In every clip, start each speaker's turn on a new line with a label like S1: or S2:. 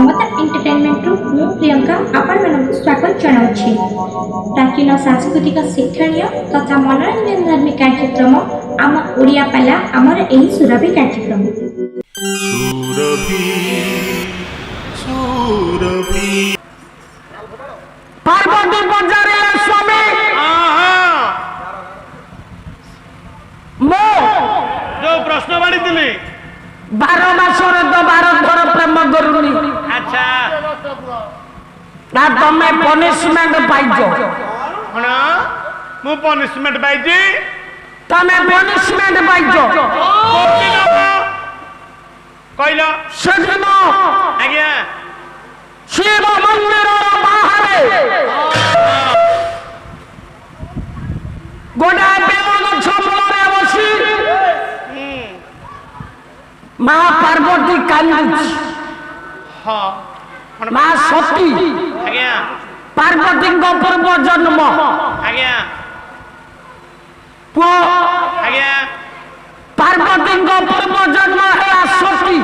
S1: ममता entertainment रु मु प्रियंका आपण मानक स्वागत जनाउछि। प्राचीन सांस्कृतिक शिक्षणीय तथा मनोरंजन धर्मी कार्यक्रम आम ओडिया पाला आमर एही सुरभि कार्यक्रम।
S2: सुरभि
S3: पार्वती बजारे स्वामी मो
S2: जो प्रश्न बाड़ी दिली
S3: 12 मासर तो 12 थर प्रेम करूनी।
S2: अच्छा
S3: ना तमे पनिशमेंट पाइजो
S2: कौन मु पनिशमेंट पाइजी
S3: तमे पनिशमेंट पाइजो
S2: कहला
S3: सेदिन
S2: आज्ञा
S3: शिव मंदिर बाहर गोटा बेल गछ मूलरे बसी माँ पार्वती कांदुची।
S2: हाँ
S3: माँ सती
S2: आज्ञा
S3: पार्वती पूर्व जन्म
S2: आज्ञा
S3: पुओ
S2: आज्ञा
S3: पार्वती पूर्व जन्म है सती।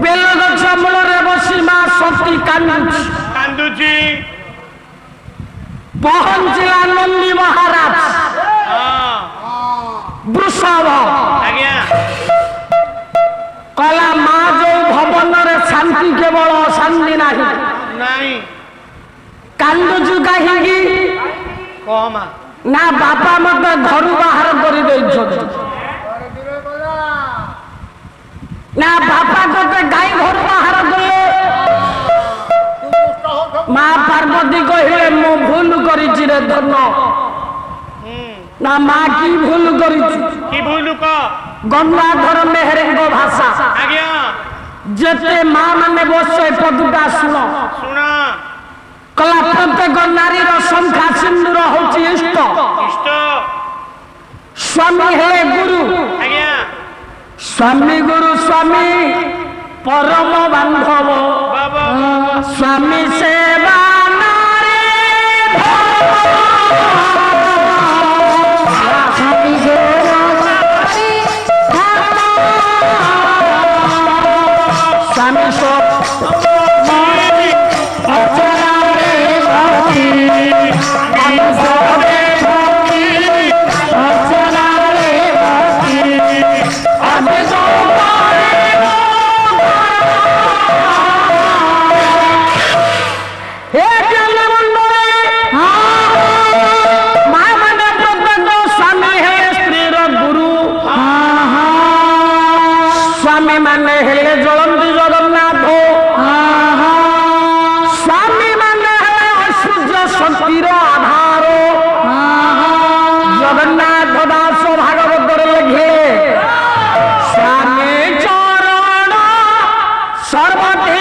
S3: बेल गछ मूलरे बसी माँ सती कांदुची।
S2: कांदुची
S3: पहुंचला नंदी महाराज वृषभ
S2: आज्ञा
S3: कहला माँ जो भवन रे शांति केवल शांति नहीं
S2: नहीं
S3: कांदुचु कहीं
S2: कहमा
S3: ना बापा मत घर बाहर कर ना बापा को गाई घर बाहर कले। माँ पार्वती कहले मु भूल करिछि रे धन ना माँ की भूल करिछि
S2: की भूलु क
S3: गंगाधर मेहरंगो भाषा
S2: आज्ञा
S3: जेते माँ माने बसे पदुटा सुन
S2: सुना
S3: कला प्रत्येक नारी संख्या सिंदूर होची इष्ट
S2: इष्ट
S3: स्वामी हेले गुरु
S2: आज्ञा
S3: स्वामी गुरु स्वामी परम बांधव
S2: बाबा
S3: स्वामी सेवा नारी स्वामी सेवा स्वामी स्वामी माने हेले जलंती जगन्नाथ स्वामी माने हेले ऐश्वर्य शक्तिर आधार जगन्नाथ दास भागवत लिखे स्वामी चरण सर्वती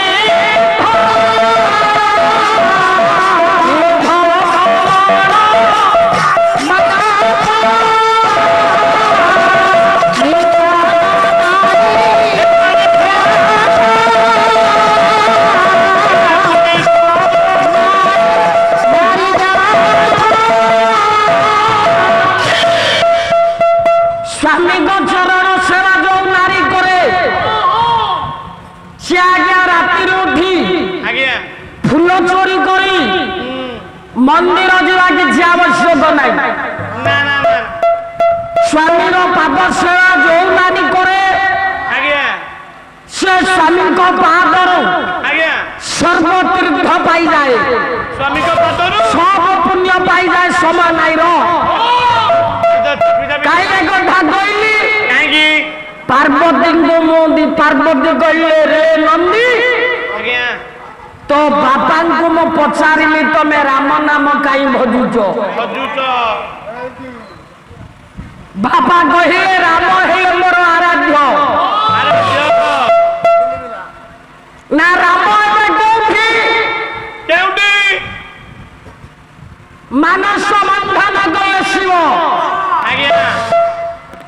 S3: स्वामी को चरण सेवा जो नारी करे से आज्ञा राति उठी
S2: आज्ञा
S3: फूल चोरी करी मंदिर जीवा किसी आवश्यक नहीं।
S2: ना ना ना
S3: स्वामी पाद सेवा जो नारी करे
S2: आज्ञा
S3: से स्वामी को पादर
S2: आज्ञा
S3: सर्वतीर्थ पाई जाए
S2: स्वामी का पदरु
S3: सब पुण्य पाई जाए समान नहीं कहीं कथा कहली
S2: काहेकी
S3: पार्वती को मोदी पार्वती कहले रे नंदी
S2: आज्ञा
S3: तो बापा को मु पचारिली तमे राम नाम कहीं भजुच
S2: हजूत
S3: बापा कहले राम हे मोर आराध्य
S2: अरे
S3: ना राम एबे कोठी
S2: केउडी
S3: मानस बंधन गले शिव
S2: आज्ञा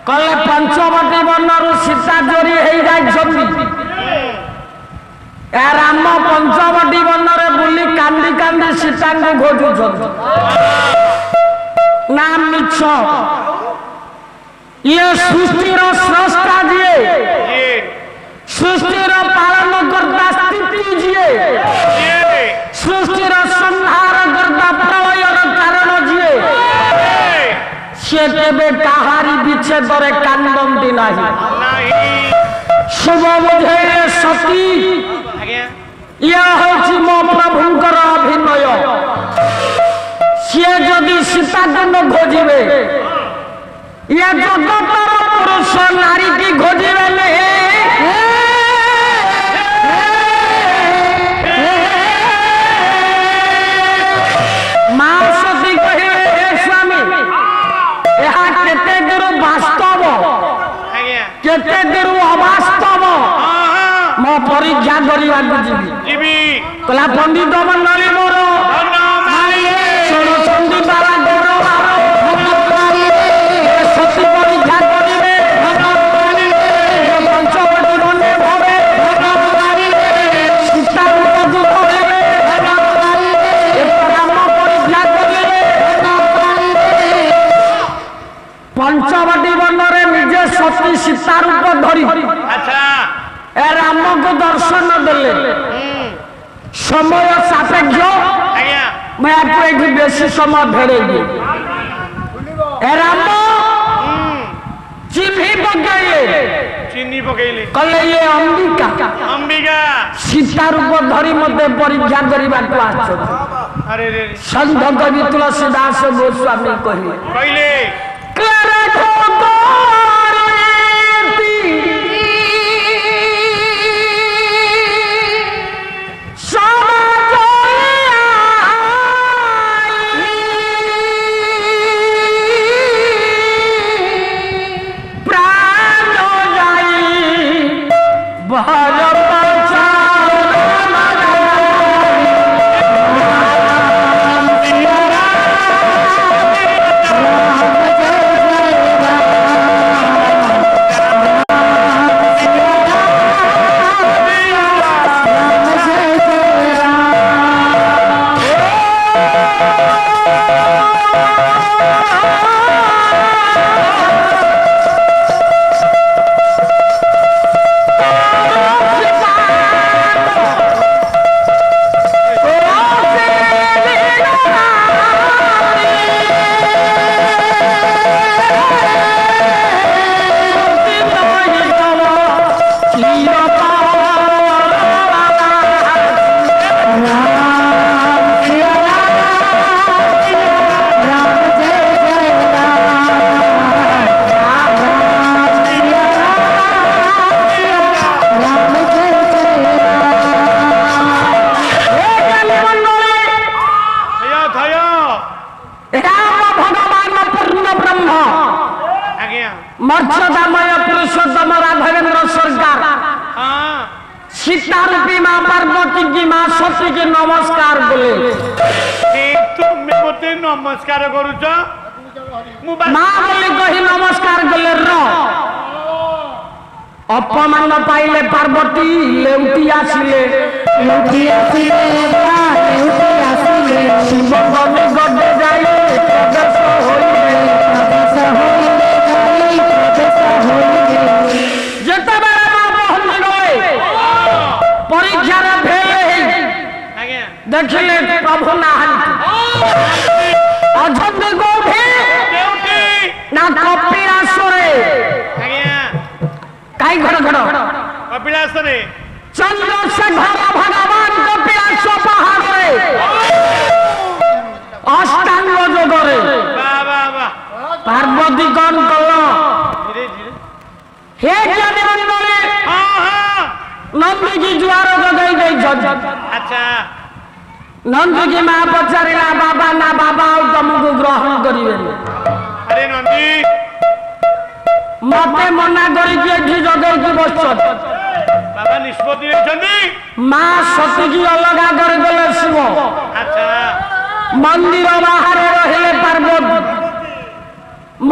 S3: कले पंचवटी बनरु सीता चोरी हो जाइछंती ए राम पंचवटी बनरे बुली कांदी कांदी सीता को खोजुछंती ना मिछ ये सृष्टिर स्रष्टा जी सृष्टिर ନନ୍ଦୀ ଯିଏ
S2: କିଏ?
S3: ସୃଷ୍ଟିର ସଂହାର କର୍ତ୍ତା ପ୍ରଳୟର କାରଣ ଯିଏ ସିଏ କେବେ କାହାରି ବିଚ୍ଛେଦରେ କାନ୍ଦନ୍ତି ନାହିଁ।
S2: ନାହିଁ।
S3: ଶୁଭ ବୁଝେଇଲେ ସତୀ
S2: ଆଜ୍ଞା।
S3: ଇଏ ହେଉଛି ମୋ ପ୍ରଭୁଙ୍କର ଅଭିନୟ। ସିଏ ଯଦି ସୀତାକୁ ନ ଖୋଜିବେ ଇଏ ଜଗତର ପୁରୁଷ ନାରୀକି ଖୋଜିବେ ନାହିଁ। ମା ସତୀ କହିବେ ହେ ସ୍ୱାମୀ ଏହା କେତେ ଦୂର ବାସ୍ତବ
S2: ଆଜ୍ଞା।
S3: କେତେ ଦୂର ଅବାସ୍ତବ
S2: ହଁ ହଁ।
S3: ମୋ ପରୀକ୍ଷା କରିବାକୁ ଯିବି।
S2: ଯିବି।
S3: କହିଲା ପଣ୍ଡିତ ମଣ୍ଡଳୀ ମୋର
S2: ଧନ ମାରିଲେ।
S3: ଶୁଣୁଛନ୍ତି ବାବା ଗୌରବାର ସତୀ ପରୀକ୍ଷା କରିବେ ପଞ୍ଚବଟୀ ମନେ ଭବେ ସୀତା ରୂପକୁ ଧରିବେ ରାମ ପରୀକ୍ଷା କରିବେ ପଞ୍ଚବଟୀ ବନରେ ନିଜେ ସତୀ ସୀତା ରୂପ ଧରି
S2: ଆଚ୍ଛା।
S3: ଏ ରାମକୁ ଦର୍ଶନ ଦେଲେ। ସମୟ ସାପେକ୍ଷ
S2: ଆଜ୍ଞା।
S3: ମୁଁ ୟାକୁ ଏଠି ବେଶୀ ସମୟ ଭେড়େଇବି। ଏ ରାମ ଚିହ୍ନି ପକେଇଲେ
S2: ଚିନି ପକେଇଲେ।
S3: କହିଲେ ଇଏ ଅମ୍ବିକା
S2: ଅମ୍ବିକା।
S3: ସୀତା ରୂପ ଧରି ମତେ ପରୀକ୍ଷା କରିବାକୁ ଆସିଛନ୍ତି।
S2: ଆରେ ରେ ରେ।
S3: ସନ୍ଥ କବି ତୁଳସୀଦାସ ଗୋସ୍ୱାମୀ କହିଲେ
S2: କହିଲେ
S3: मर्यादामय पुरुषोत्तम राघवेंद्र सरकार सीता रूपी माँ पार्वती की माँ सती की नमस्कार बोले
S2: তুমি মতে নমস্কার করুছ
S3: माँ बोली कही नमस्कार बोले र अपमान पाइले पार्वती लेउटी आसिले शिव गणे गड्डे जाई प्रवेश होइले जेतेबेले माँ पहुंची गए परीक्षार फेल देखिले प्रभु नाहांती अजंती कोठी ना कपिलासरे काई घर घर
S2: कपिलासरे
S3: चंद्रशेखर भगवान कपिलास पहाड़े अष्टांग योगरे पार्वती कौन कल हे ज्ञानी मंडली नंदी की जुआर गई गई
S2: अच्छा
S3: नंदी की मां पचारिला बाबा ना बाबा तुमको ग्रहण करिवे
S2: अरे नंदी
S3: मते मना करी के एठी जगई की बसत
S2: बाबा निष्पत्ति लेछनी
S3: मां सती की अलगा कर देले शिव
S2: अच्छा
S3: मंदिर बाहर रहिले पार्वती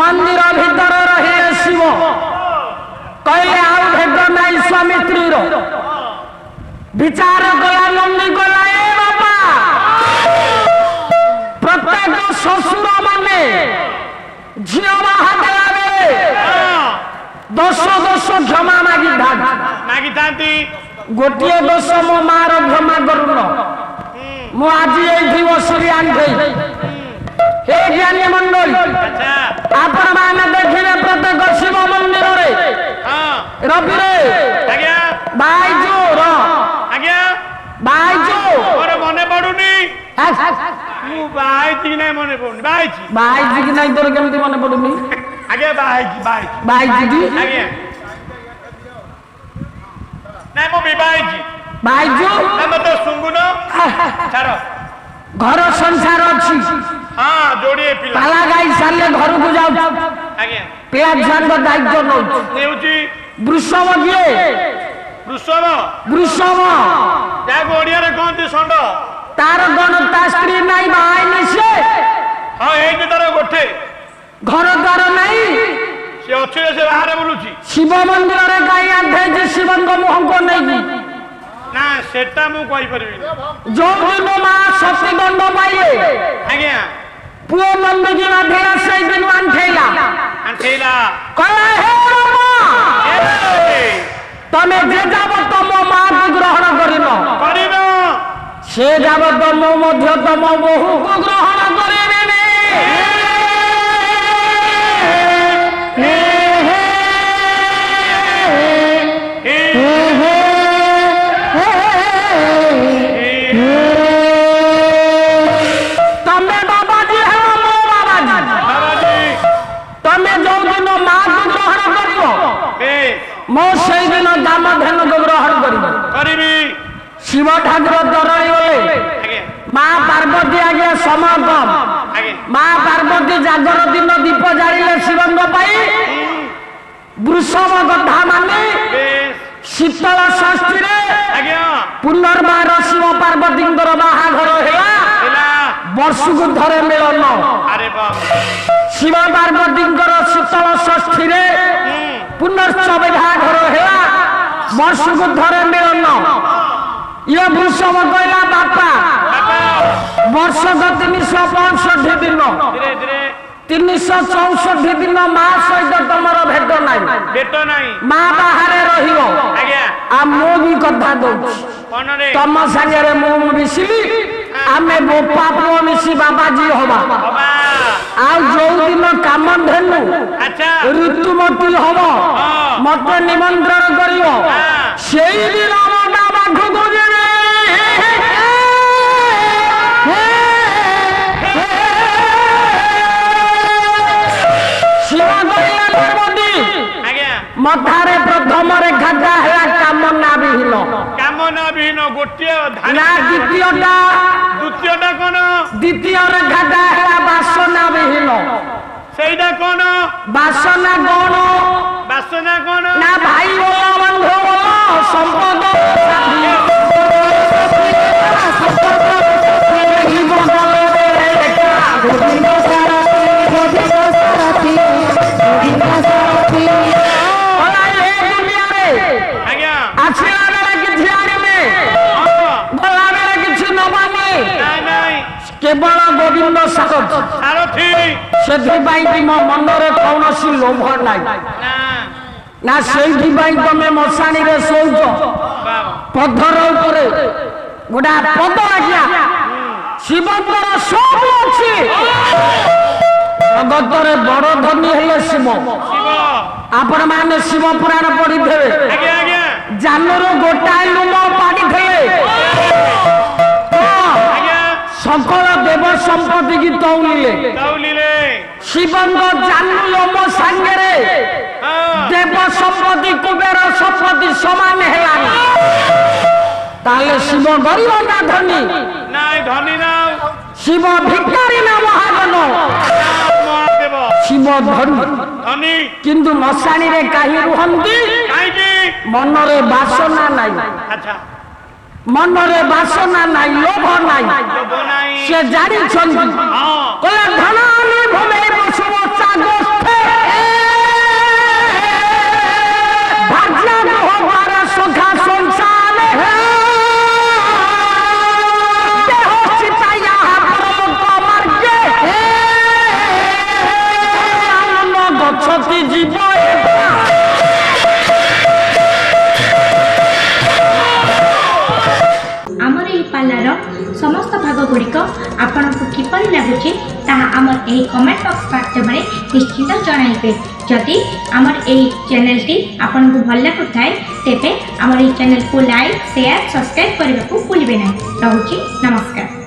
S3: मंदिर भीतर रहिले शिव कहले आउ भेट नाई स्वामी स्त्री रो विचार कला नंदी कला ए बाबा प्रत्येक ससुर माने झियो बाहा देला बेले 10 क्षमा मागी
S2: मागी थांती
S3: ଗୋଟିଏ ଦୋଷ ମୋ ମାର କ୍ଷମା କରୁନ। ମୁଁ ଆଜି ଏଇଠି ବସିଲି ଆଣ୍ଠେଇ। ହେ ଜ୍ଞାନୀ ମଣ୍ଡଳୀ,
S2: ଆଚ୍ଛା
S3: ଆପଣମାନେ ଦେଖିବେ ପ୍ରତ୍ୟେକ ଶିବ ମନ୍ଦିରରେ
S2: ହଁ
S3: ରବିରେ
S2: ଆଜ୍ଞା
S3: ବାଇଜୁ
S2: ଆଜ୍ଞା
S3: ବାଇଜୁ
S2: ମୋର ମନେ ପଡୁନି। ମୁଁ ବାହାଇଛି କି ନାଇଁ ମନେ ପଡୁନି। ବାହାଇଛି
S3: ବାଇଜି କି ନାଇଁ ତୋର କେମିତି ମନେ ପଡୁନି?
S2: ଆଜ୍ଞା ବାହାଇଛି
S3: ବାଇଜି
S2: ଆଜ୍ଞା ନାଇଁ ମୁଁ ବିବାହିଛି।
S3: ବାଇଜୁ
S2: ମତେ ଶୁଙ୍ଗୁନ ଛାଡ।
S3: ଘର ସଂସାର ଅଛି,
S2: ହଁ ଯୋଡ଼ିଏ ପିଲା
S3: ପାଲା ଗାଇ ସାରିଲେ ଘରକୁ ଯାଉଛି,
S2: ଆଜ୍ଞା
S3: ପିଲା ଛୁଆଙ୍କ ଦାୟିତ୍ୱ ନଉଛି।
S2: ନେଉଛି
S3: ବୃଷଭ କିଏ?
S2: ବୃଷଭ
S3: ବୃଷଭ
S2: ଯାହାକୁ ଓଡିଆରେ କହନ୍ତି ଷଣ୍ଢ।
S3: ତାର କଣ ତା ସ୍ତ୍ରୀ ନାଇଁ, ବାହାଇନି ସେ?
S2: ହଁ ଏଇଠି ତାର ଗୋଟେ
S3: ଘର ଦ୍ୱାର ନାଇଁ,
S2: ସେ ଅଛି ଯେ ସେ ବାହାରେ ବୁଲୁଛି।
S3: ଶିବ ମନ୍ଦିରରେ ଗାଈ ଆଣ୍ଠେଇଛି ଶିବଙ୍କ ମୁହଁକୁ ନେଇକି।
S2: ନା ସେଟା ମୁଁ କହିପାରିବିନି।
S3: ଯୋଉଦିନ ମା ସତୀ ଦଣ୍ଡ ପାଇଲେ
S2: ଆଜ୍ଞା
S3: ପୁଅ ନନ୍ଦୀକି ବାନ୍ଧିଲା, ସେଇଦିନ ଆଣ୍ଠେଇଲା।
S2: ଆଣ୍ଠେଇଲା
S3: କହିଲା ହେ ରାମ, ତମେ ଯେ ଯାବତ ମୋ ମାକୁ ଗ୍ରହଣ କରିନ,
S2: କରିବ
S3: ସେ ଯାବତ ମୁଁ ମଧ୍ୟ ତମ ବୋହୂକୁ ଗ୍ରହଣ କରିବିନି। ତମେ ବାବାଜୀ ହେଲ, ମୋ ବାବାଜୀ।
S2: ବାବାଜୀ
S3: ତମେ ଯୋଉଦିନ ମାକୁ ଗ୍ରହଣ କରିବ, ମୁଁ ସେଇଦିନ ଦାମଧେନୁକୁ ଗ୍ରହଣ କରିବି।
S2: କରିବି
S3: ଶିବ ଠାକୁର ତରଳି ଗଲେ,
S2: ଆଜ୍ଞା
S3: ମା ପାର୍ବତୀ ଆଜ୍ଞା ସମୟ କମ୍।
S2: ଆଜ୍ଞା
S3: ମା ପାର୍ବତୀ ଜାଗର ଦିନ ଦୀପ ଜାଳିଲେ ଶିବଙ୍କ ପାଇଁ। ବୃଷଭ କଥା ମାନେ
S2: ବେଶ
S3: ଶୀତଳ ଷଷ୍ଠୀରେ
S2: ଆଜ୍ଞା
S3: ପୁନର୍ବାର ଶିବ ପାର୍ବତୀଙ୍କର ବାହାଘର ହେଲା।
S2: ହେଲା
S3: ବର୍ଷକୁ ଥରେ ମିଳନ।
S2: ଆରେ ବାପ
S3: ଶିବ ପାର୍ବତୀଙ୍କର ଶୀତଳ ଷଷ୍ଠୀରେ ପୁନଶ୍ଚ ବାହାଘର ହେଲା, ବର୍ଷକୁ ଥରେ ମିଳନ। ଇଏ ବୃଷଭ କହିଲା ବାପା, ବର୍ଷକ 365 ଦିନ,
S2: ଧୀରେ ଧୀରେ
S3: 364 ଦିନ ମା ସହିତ ତମର ଭେଟ ନାହିଁ,
S2: ବେଟ ନାହିଁ
S3: ମା ବାହାରେ ରହିବ।
S2: ଆଜ୍ଞା
S3: ଆଉ ମୁଁ ବି କଥା ଦଉଛି,
S2: ମନରେ
S3: ତମ ସାଙ୍ଗରେ ମୁଁ ମିଶିଲି, ଆମେ ବୋପା ପୁଅ ମିଶି ବାବାଜୀ ହବା।
S2: ହବା
S3: ଆଉ ଯୋଉଦିନ କାମଧେନୁ
S2: ଆଚ୍ଛା
S3: ଋତୁମତୀ ହବ, ମତେ ନିମନ୍ତ୍ରଣ କରିବ, ସେଇଦିନ ମୋ ପାଖକୁ ଯିବି। ଶିବ କହିଲା ପାର୍ବତୀ,
S2: ଆଜ୍ଞା
S3: ମଥାରେ ପ୍ରଥମ ରେଖାଟା ହେଲା କାମନା ବିହୀନ,
S2: କାମନା ବିହୀନ ଗୋଟିଏ ଧାଡ଼ି।
S3: ନା ଦ୍ୱିତୀୟଟା,
S2: ଦ୍ୱିତୀୟଟା କଣ?
S3: ଦ୍ୱିତୀୟ ରେଖାଟା ହେଲା ବାସନା ବିହୀନ।
S2: ସେଇଟା କଣ?
S3: ବାସନା କଣ?
S2: ବାସନା କଣ?
S3: ନା ଭାଇ ବୋଲ, ବନ୍ଧୁ ବୋଲ, ସମ୍ପଦ
S2: ଆଜ୍ଞା
S3: ଆସିଲା ବେଳେ କିଛି ଆଣିବେ, ଗଲା ବେଳେ କିଛି ନବାନି,
S2: ନାଇଁ ନାଇଁ
S3: କେବଳ ଗୋବିନ୍ଦ ସାରଥି।
S2: ସାରଥି
S3: ସେଥିପାଇଁ କି ମୋ ମନରେ କୌଣସି ଲୋଭ ନାହିଁ।
S2: ନା
S3: ନା ସେଇଥିପାଇଁ ତମେ ମଶାଣିରେ ଶୋଉଛ,
S2: ବାବା
S3: ପଥର ଉପରେ ଗୋଟା ପଦ ଆଜ୍ଞା। ଶିବଙ୍କର ସବୁ ଅଛି, ଜଗତରେ ବଡ ଧନୀ ହେଲେ ଶିବ।
S2: ଶିବ
S3: ଆପଣ ମାନେ ଶିବ ପୁରାଣ ପଢିଥିବେ,
S2: ଆଜ୍ଞା ଆଜ୍ଞା
S3: ଜାନୁରୁ ଗୋଟାଏ ଲୁମ ପାଡ଼ିଥିଲେ,
S2: ଆଜ୍ଞା
S3: সকল দেব সম্পত্তি কি তৌলিলে।
S2: ଦଉଲିଲେ
S3: শিবଙ୍କ জানু লোম সাଙ୍ଗরে
S2: ହଁ
S3: দেব সম্পত্তি কুবের সম্পত্তি সমান হেলানি, তাহলে শিব গরিব না ধনী?
S2: ନାଇଁ ଧନୀ ନା
S3: শিব ভিকারী না মহাজন?
S2: ମହାଦେବ
S3: শিব ধনী।
S2: ଧନୀ
S3: কিন্তু মশাণীরে কাহি রুহନ୍ତି?
S2: କାହିଁକି?
S3: মনরে বাসনা নাই,
S2: ଆଚ୍ଛା
S3: মনরে বাসনা নাই, লোভ নাই।
S2: ଲୋଭ ନାହିଁ
S3: সে জানিଛନ୍ତି
S2: ହଁ
S3: কলে ধনানি ভূমি বসুব চাগস্থে ভাজা গ্রহবার সখা সংসারে দেহ চিতাইয়া পরলোক মার্গে আনন্দ গচ্ছতি জীব
S1: ଉଡ଼ିଆପାଲାର ସମସ୍ତ ଭାଗଗୁଡ଼ିକ ଆପଣଙ୍କୁ କିପରି ଲାଗୁଛି ତାହା ଆମର ଏହି କମେଣ୍ଟ ବକ୍ସ ମାଧ୍ୟମରେ ନିଶ୍ଚିତ ଜଣାଇବେ। ଯଦି ଆମର ଏହି ଚ୍ୟାନେଲଟି ଆପଣଙ୍କୁ ଭଲ ଲାଗୁଥାଏ ତେବେ ଆମର ଏହି ଚ୍ୟାନେଲକୁ ଲାଇକ୍ ସେୟାର ସବସ୍କ୍ରାଇବ୍ କରିବାକୁ ଭୁଲିବେ ନାହିଁ। ରହୁଛି ନମସ୍କାର।